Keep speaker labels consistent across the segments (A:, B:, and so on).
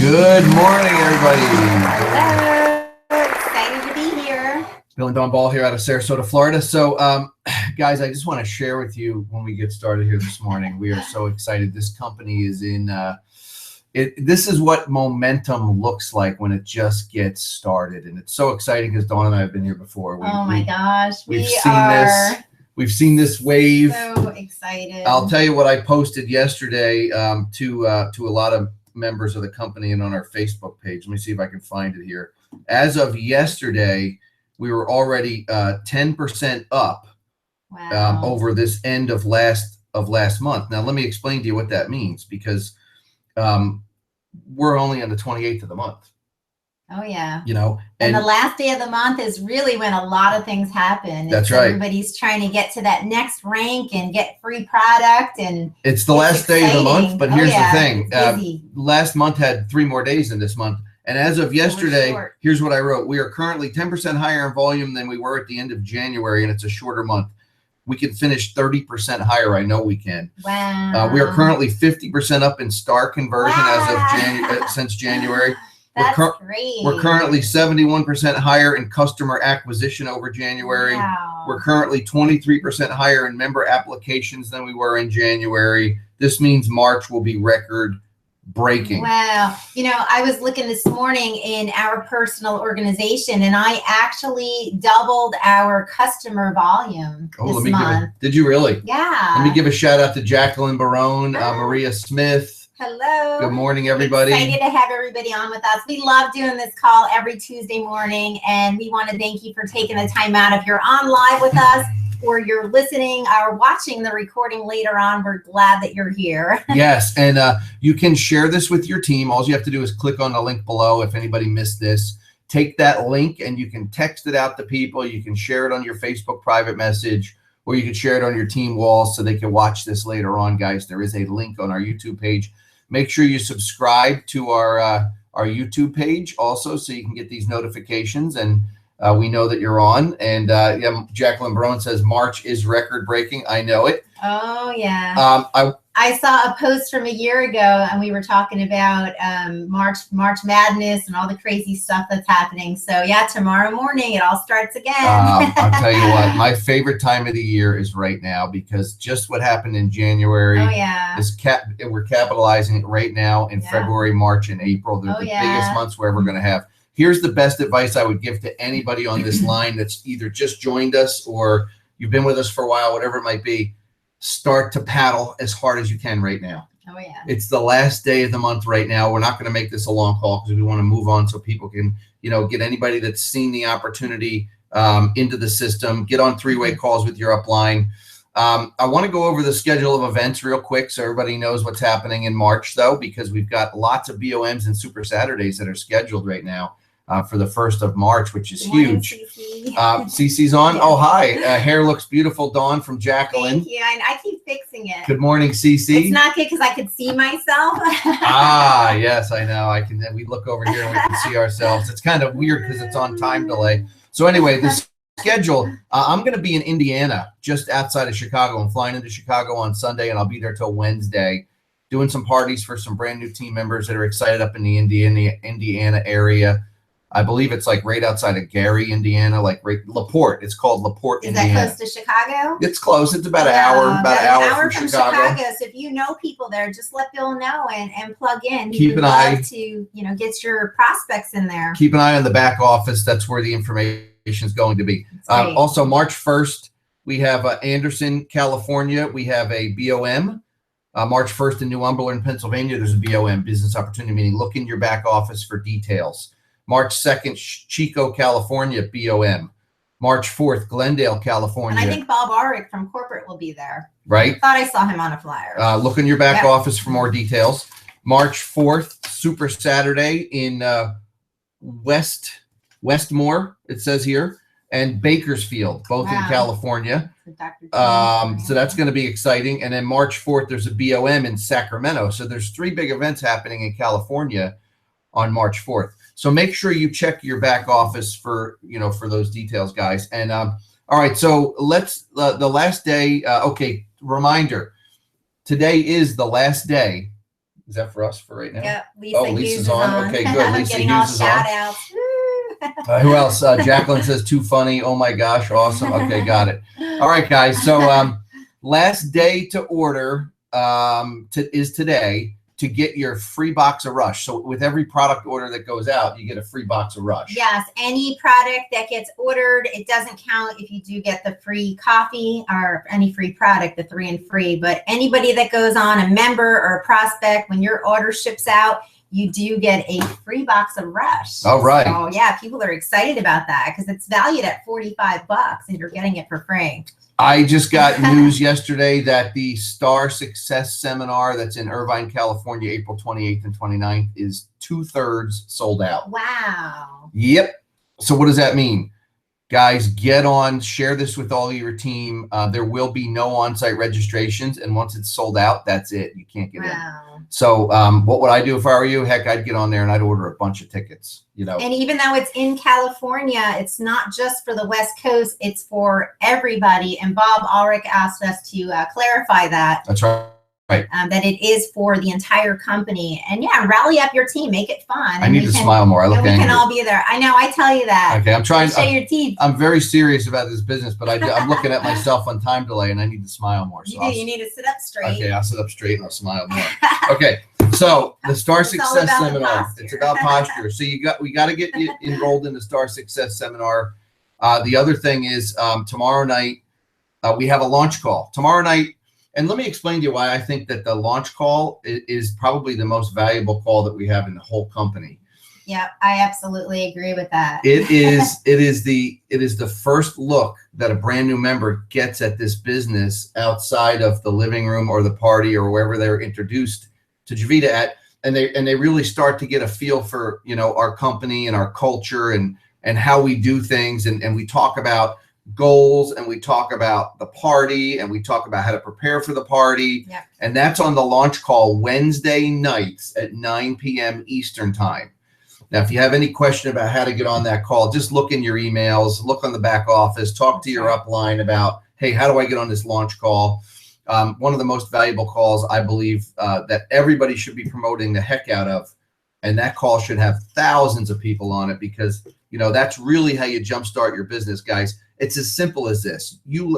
A: Good morning, everybody.
B: Hello. Excited to be here.
A: Bill and Don Ball here out of Sarasota, Florida. So, guys, I just want to share with you when we get started here this morning. We are so excited. This company is in. This is what momentum looks like when it just gets started, and it's so exciting because Dawn and I have been here before.
B: Oh my gosh,
A: we've seen this. We've seen this wave.
B: So excited.
A: I'll tell you what I posted yesterday to a lot of members of the company and on our Facebook page. Let me see if I can find it here. As of yesterday, we were already 10% up over this end of last month. Now, let me explain to you what that means, because we're only on the 28th of the month.
B: Oh yeah.
A: You know,
B: and the last day of the month is really when a lot of things happen.
A: That's right.
B: Everybody's trying to get to that next rank and get free product, and
A: it's the last day of the month. But here's the thing: last month had 3 more days than this month. And as of yesterday, here's what I wrote: we are currently 10% higher in volume than we were at the end of January, and it's a shorter month. We can finish 30% higher. I know we can.
B: Wow.
A: We are currently 50% up in star conversion as of since January.
B: That's great.
A: We're currently 71% higher in customer acquisition over January.
B: Wow.
A: We're currently 23% higher in member applications than we were in January. This means March will be record breaking.
B: Wow. You know, I was looking this morning in our personal organization, and I actually doubled our customer volume this month.
A: Did you really?
B: Yeah.
A: Let me give a shout out to Jacqueline Barone, Maria Smith.
B: Hello.
A: Good morning, everybody.
B: Excited to have everybody on with us. We love doing this call every Tuesday morning, and we want to thank you for taking the time out. If you're on live with us or you're listening or watching the recording later on, we're glad that you're here.
A: Yes, and you can share this with your team. All you have to do is click on the link below if anybody missed this. Take that link and you can text it out to people. You can share it on your Facebook private message, or you can share it on your team walls so they can watch this later on, guys. There is a link on our YouTube page. Make sure you subscribe to our YouTube page also, so you can get these notifications, and we know that you're on. And yeah, Jacqueline Barone says March is record breaking. I know it.
B: Oh yeah. I saw a post from a year ago, and we were talking about March Madness and all the crazy stuff that's happening. So yeah, tomorrow morning it all starts again.
A: I'll tell you what, my favorite time of the year is right now, because just what happened in January.
B: Oh yeah.
A: We're capitalizing it right now in February, March, and April. They're the biggest months we're ever going to have. Here's the best advice I would give to anybody on this line that's either just joined us or you've been with us for a while, whatever it might be. Start to paddle as hard as you can right now.
B: Oh yeah.
A: It's the last day of the month right now. We're not going to make this a long call because we want to move on so people can, get anybody that's seen the opportunity into the system, get on 3-way calls with your upline. I want to go over the schedule of events real quick so everybody knows what's happening in March, though, because we've got lots of BOMs and Super Saturdays that are scheduled right now. For the 1st of March, which is huge. Cece's on. Oh, hi. Hair looks beautiful, Dawn, from Jacqueline.
B: Thank you. I keep fixing it.
A: Good morning, Cece.
B: It's not good because I could see myself.
A: Yes, I know. We look over here and we can see ourselves. It's kind of weird because it's on time delay. So anyway, the schedule, I'm going to be in Indiana, just outside of Chicago. I'm flying into Chicago on Sunday, and I'll be there till Wednesday, doing some parties for some brand new team members that are excited up in the Indiana area. I believe it's like right outside of Gary, Indiana, like right LaPorte. It's called LaPorte, Indiana.
B: Is that close to Chicago?
A: It's close. It's about an hour from Chicago.
B: So if you know people there, just let Bill know and plug in.
A: Keep an eye
B: to get your prospects in there.
A: Keep an eye on the back office. That's where the information is going to be. Also, March 1st, we have Anderson, California. We have a BOM. March 1st in New Umberland, Pennsylvania. There's a BOM, Business Opportunity Meeting. Look in your back office for details. March 2nd, Chico, California, BOM. March 4th, Glendale, California.
B: And I think Bob Arick from corporate will be there.
A: Right.
B: I thought I saw him on a flyer.
A: Look in your back office for more details. March 4th, Super Saturday in Westmore, it says here, and Bakersfield, both in California. So that's going to be exciting. And then March 4th, there's a BOM in Sacramento. So there's 3 big events happening in California on March 4th. So make sure you check your back office for those details, guys. And all right, so let's the last day. Okay, reminder: today is the last day Is that for us for right now?
B: Yep. Lisa
A: Oh,
B: Hughes
A: Lisa's
B: is
A: on. Okay, good. Lisa
B: Getting
A: Hughes
B: all
A: is
B: shout
A: on.
B: outs.
A: Who else? Jacqueline says, too funny. Oh my gosh, awesome. Okay, got it. All right, guys. So last day to order is today to get your free box of Rush. So with every product order that goes out, you get a free box of Rush.
B: Yes, any product that gets ordered, it doesn't count if you do get the free coffee or any free product, the 3 and free. But anybody that goes on, a member or a prospect, when your order ships out, you do get a free box of Rush.
A: All right.
B: So yeah, people are excited about that because it's valued at $45 and you're getting it for free.
A: I just got news yesterday that the Star Success Seminar that's in Irvine, California, April 28th and 29th is 2/3 sold out.
B: Wow.
A: Yep. So what does that mean? Guys, get on, share this with all your team. There will be no on-site registrations, and once it's sold out, that's it. You can't get in. So what would I do if I were you? Heck, I'd get on there and I'd order a bunch of tickets, you know. And
B: even though it's in California, it's not just for the West Coast, it's for everybody. And Bob Ulrich asked us to clarify that.
A: That's right.
B: That it is for the entire company. And yeah, rally up your team, make it fun.
A: I need to smile more. I look angry.
B: We can all be there. I know, I tell you that.
A: Okay, I'm trying.
B: Show your teeth.
A: I'm very serious about this business, but I'm looking at myself on time delay, and I need to smile more. So
B: you need to sit up straight.
A: Okay, I'll sit up straight and I'll smile more. Okay, so the Star Success Seminar. It's about posture. So we got to get you enrolled in the Star Success Seminar. The other thing is tomorrow night we have a launch call. Tomorrow night. And let me explain to you why I think that the launch call is probably the most valuable call that we have in the whole company.
B: Yeah, I absolutely agree with that.
A: It is the first look that a brand new member gets at this business outside of the living room or the party or wherever they're introduced to Javita at, and they really start to get a feel for, you know, our company and our culture and how we do things, and we talk about goals, and we talk about the party, and we talk about how to prepare for the party.
B: Yep.
A: And that's on the launch call Wednesday nights at 9 p.m. Eastern time. Now, if you have any question about how to get on that call, just look in your emails, look on the back office, talk to your upline about, hey, how do I get on this launch call? One of the most valuable calls, I believe, that everybody should be promoting the heck out of. And that call should have thousands of people on it, because, you know, that's really how you jumpstart your business, guys. It's as simple as this. You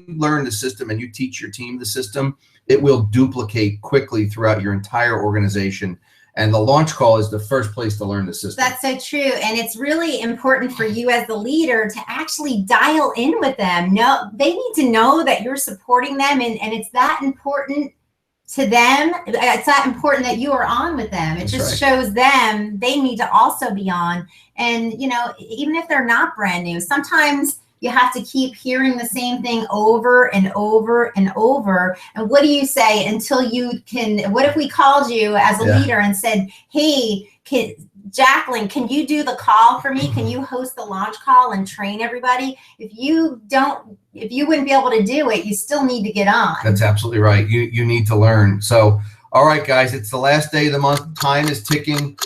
A: learn the system and you teach your team the system. It will duplicate quickly throughout your entire organization. And the launch call is the first place to learn the system.
B: That's so true. And it's really important for you as the leader to actually dial in with them. No, they need to know that you're supporting them, and it's that important to them. It's that important that you are on with them. It just shows them they need to also be on. And, you know, even if they're not brand new, sometimes you have to keep hearing the same thing over and over and over. And what do you say until you can? What if we called you as a leader and said, hey, Jacqueline, can you do the call for me? Can you host the launch call and train everybody? If you wouldn't be able to do it, you still need to get on.
A: That's absolutely right. You need to learn. So, all right, guys, it's the last day of the month. Time is ticking.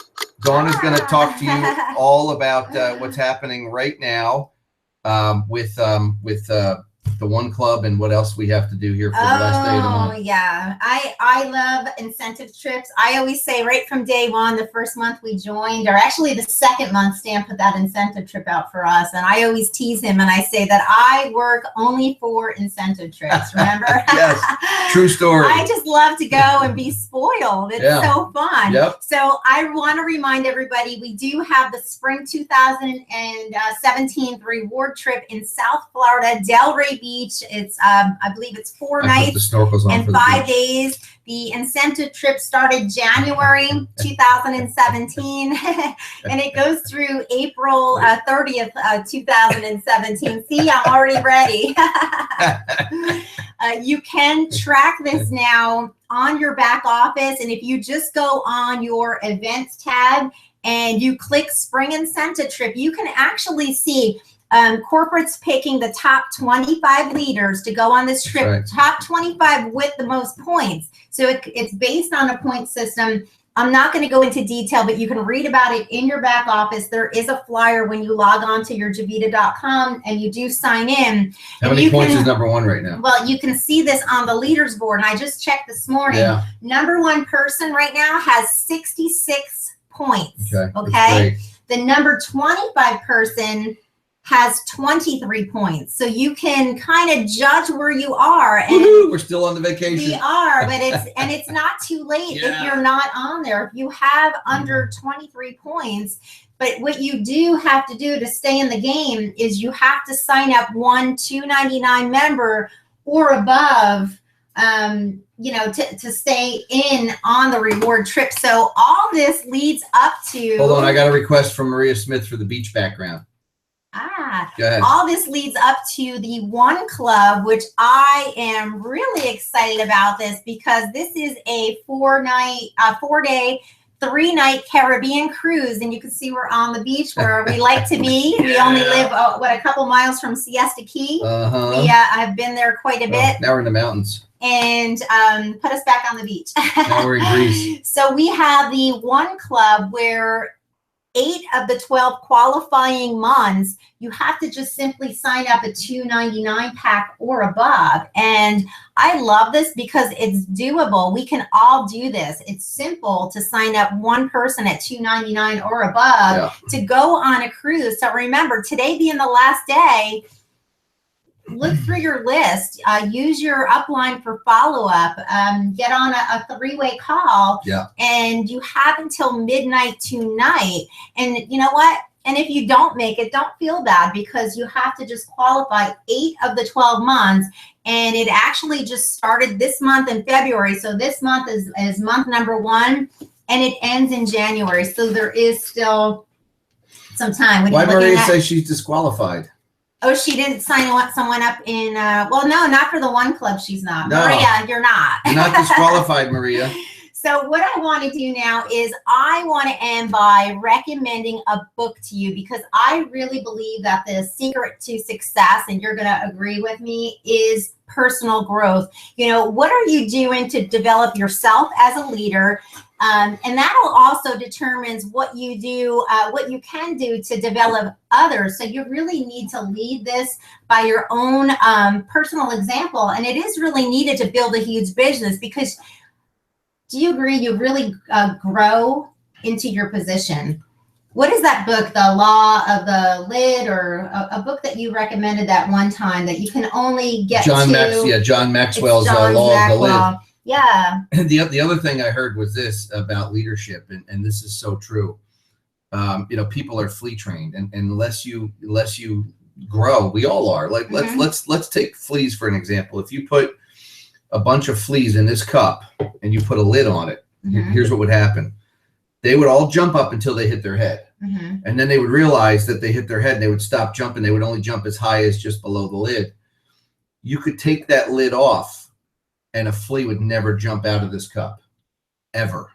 A: Dawn is going to talk to you all about what's happening right now with the One Club and what else we have to do here for the last day of the month.
B: Oh, yeah. I love incentive trips. I always say right from day one, the first month we joined, or actually the second month, Stan put that incentive trip out for us. And I always tease him and I say that I work only for incentive trips, remember?
A: Yes, true story.
B: I just love to go and be spoiled. It's so fun.
A: Yep.
B: So I want to remind everybody, we do have the spring 2017 reward trip in South Florida, Delray Beach. It's I believe it's 4 nights and 5 days. The incentive trip started January 2017 and it goes through April 30th, 2017. See, I'm already ready. You can track this now on your back office, and if you just go on your events tab and you click spring incentive trip, you can actually see corporates picking the top 25 leaders to go on this trip, top 25 with the most points. So it's based on a point system. I'm not going to go into detail, but you can read about it in your back office. There is a flyer when you log on to your javita.com and you do sign in.
A: How many points is number one right now?
B: Well, you can see this on the leaders board, and I just checked this morning.
A: Yeah.
B: Number one person right now has 66 points.
A: Okay.
B: Okay. The number 25 person has 23 points. So you can kind of judge where you are. And
A: we're still on the vacation.
B: We are, but it's not too late if you're not on there. If you have under 23 points, but what you do have to do to stay in the game is you have to sign up $2.99 member or above, to stay in on the reward trip. So all this leads up to.
A: Hold on, I got a request from Maria Smith for the beach background.
B: All this leads up to the One Club, which I am really excited about this because this is a 4-day, 3-night Caribbean cruise, and you can see we're on the beach where we like to be. We only live a couple miles from Siesta Key. I've been there quite a bit.
A: Now we're in the mountains.
B: And put us back on the beach.
A: Now we're in Greece.
B: So we have the One Club where 8 of the 12 qualifying months, you have to just simply sign up a $2.99 pack or above. And I love this because it's doable. We can all do this. It's simple to sign up one person at $2.99 or above to go on a cruise. So remember, today being the last day, look through your list, use your upline for follow-up, get on a 3-way call, and you have until midnight tonight. And you know what? And if you don't make it, don't feel bad because you have to just qualify 8 of the 12 months. And it actually just started this month in February. So this month is month number 1, and it ends in January. So there is still some time.
A: Why Maria say she's disqualified?
B: Oh, she didn't sign someone up in, well, no, not for the One Club. She's not.
A: No.
B: Maria, you're not.
A: You're not disqualified, Maria.
B: So what I want to do now is I want to end by recommending a book to you because I really believe that the secret to success, and you're going to agree with me, is personal growth. What are you doing to develop yourself as a leader? And that'll also determines what you do, what you can do to develop others. So you really need to lead this by your own personal example. And it is really needed to build a huge business because do you agree you really grow into your position? What is that book, The Law of the Lid, or a book that you recommended that one time that you can only get
A: John Maxwell's Law of the Lid.
B: Yeah.
A: The other thing I heard was this about leadership, and this is so true. People are flea trained, and unless you grow, we all are. Like let's take fleas for an example. If you put a bunch of fleas in this cup and you put a lid on it, here's what would happen. They would all jump up until they hit their head. And then they would realize that they hit their head and they would stop jumping. They would only jump as high as just below the lid. You could take that lid off and a flea would never jump out of this cup, ever.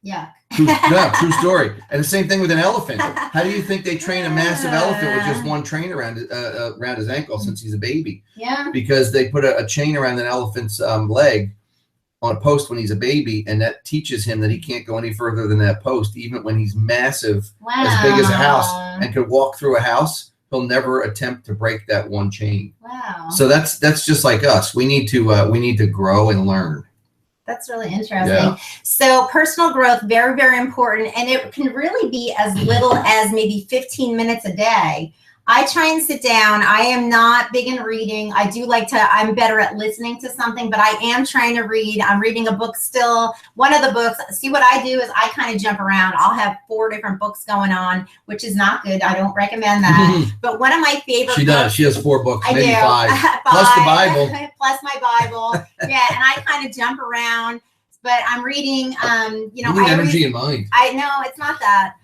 B: Yeah.
A: True story. And the same thing with an elephant. How do you think they train a massive elephant with just one train around his ankle since he's a baby?
B: Yeah.
A: Because they put a chain around an elephant's leg on a post when he's a baby, and that teaches him that he can't go any further than that post, even when he's massive, as big as a house, and could walk through a house. He'll never attempt to break that one chain.
B: Wow.
A: So that's just like us. We need to grow and learn.
B: That's really interesting.
A: Yeah.
B: So personal growth, very, very important. And it can really be as little as maybe 15 minutes a day. I try and sit down. I am not big in reading. I'm better at listening to something, but I am trying to read. I'm reading a book still. One of the books, see what I do is I kind of jump around. I'll have 4 different books going on, which is not good. I don't recommend that. But one of my favorite
A: She does. She has 4 books, maybe 5.
B: Plus
A: the Bible.
B: Plus my Bible. Yeah, and I kind of jump around. But I'm reading,
A: you need energy in mind.
B: I know, it's not that.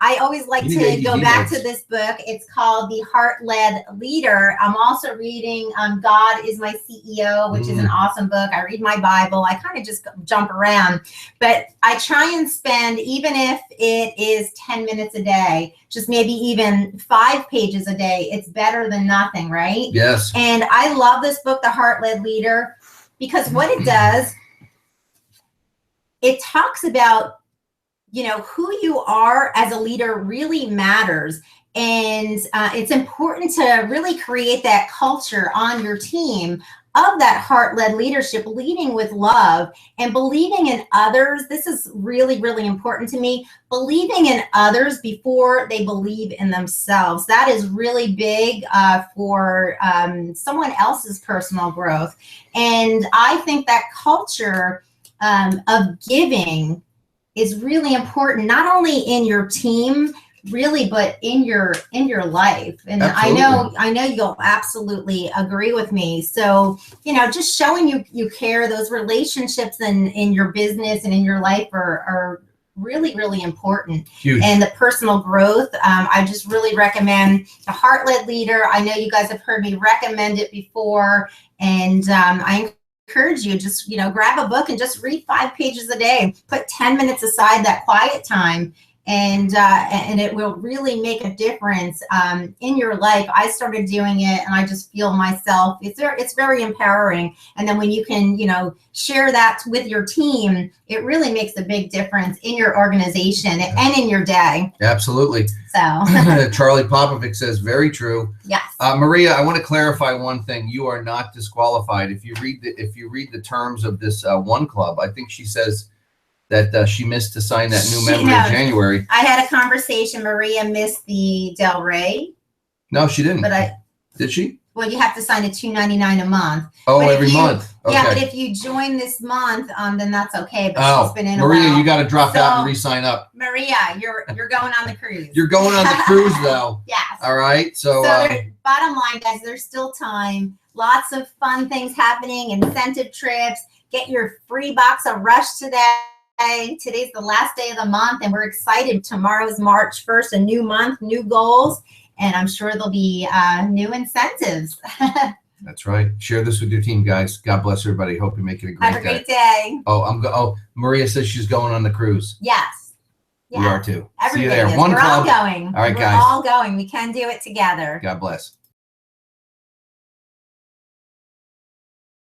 B: I always like to go back to this book. It's called The Heart-Led Leader. I'm also reading God is My CEO, which is an awesome book. I read my Bible. I kind of just jump around. But I try and spend, even if it is 10 minutes a day, just maybe even 5 pages a day, it's better than nothing, right?
A: Yes.
B: And I love this book, The Heart-Led Leader, because what it does, it talks about, who you are as a leader really matters. And it's important to really create that culture on your team of that heart-led leadership, leading with love and believing in others. This is really, really important to me. Believing in others before they believe in themselves. That is really big for someone else's personal growth. And I think that culture of giving is really important, not only in your team, really, but in your life. And
A: Absolutely.
B: I know you'll absolutely agree with me. So, just showing you care, those relationships in your business and in your life are really, really important.
A: Huge.
B: And the personal growth, I just really recommend the Heart-Led Leader. I know you guys have heard me recommend it before, and I encourage you, just grab a book and just read 5 pages a day. Put 10 minutes aside, that quiet time, and it will really make a difference in your life. I started doing it, and I just feel myself. It's very empowering. And then when you can, share that with your team, it really makes a big difference in your organization and in your day.
A: Absolutely.
B: So
A: Charlie Popovic says, very true.
B: Yes.
A: Maria, I want to clarify one thing. You are not disqualified if you read the terms of this one club. I think she says that she missed to sign that new member in January.
B: I had a conversation. Maria missed the Del Rey.
A: No, she didn't.
B: But
A: did she?
B: Well, you have to sign at $2.99 a month.
A: Oh, every month. Okay.
B: Yeah, but if you join this month, then that's okay. But she's been in
A: Maria,
B: a while.
A: you got to drop out and re-sign up.
B: Maria, you're going on the cruise.
A: You're going on the cruise, though.
B: Yes.
A: All right. So
B: bottom line, guys, there's still time. Lots of fun things happening, incentive trips. Get your free box of Rush today. Today's the last day of the month, and we're excited. Tomorrow's March 1st, a new month, new goals, and I'm sure there'll be new incentives.
A: That's right. Share this with your team, guys. God bless everybody. Hope you make it a great day.
B: Have a great day.
A: Maria says she's going on the cruise.
B: Yes.
A: We are too.
B: Everybody
A: See you there.
B: is.
A: We're
B: all going.
A: All right,
B: We're
A: guys.
B: all going. We can do it together.
A: God bless.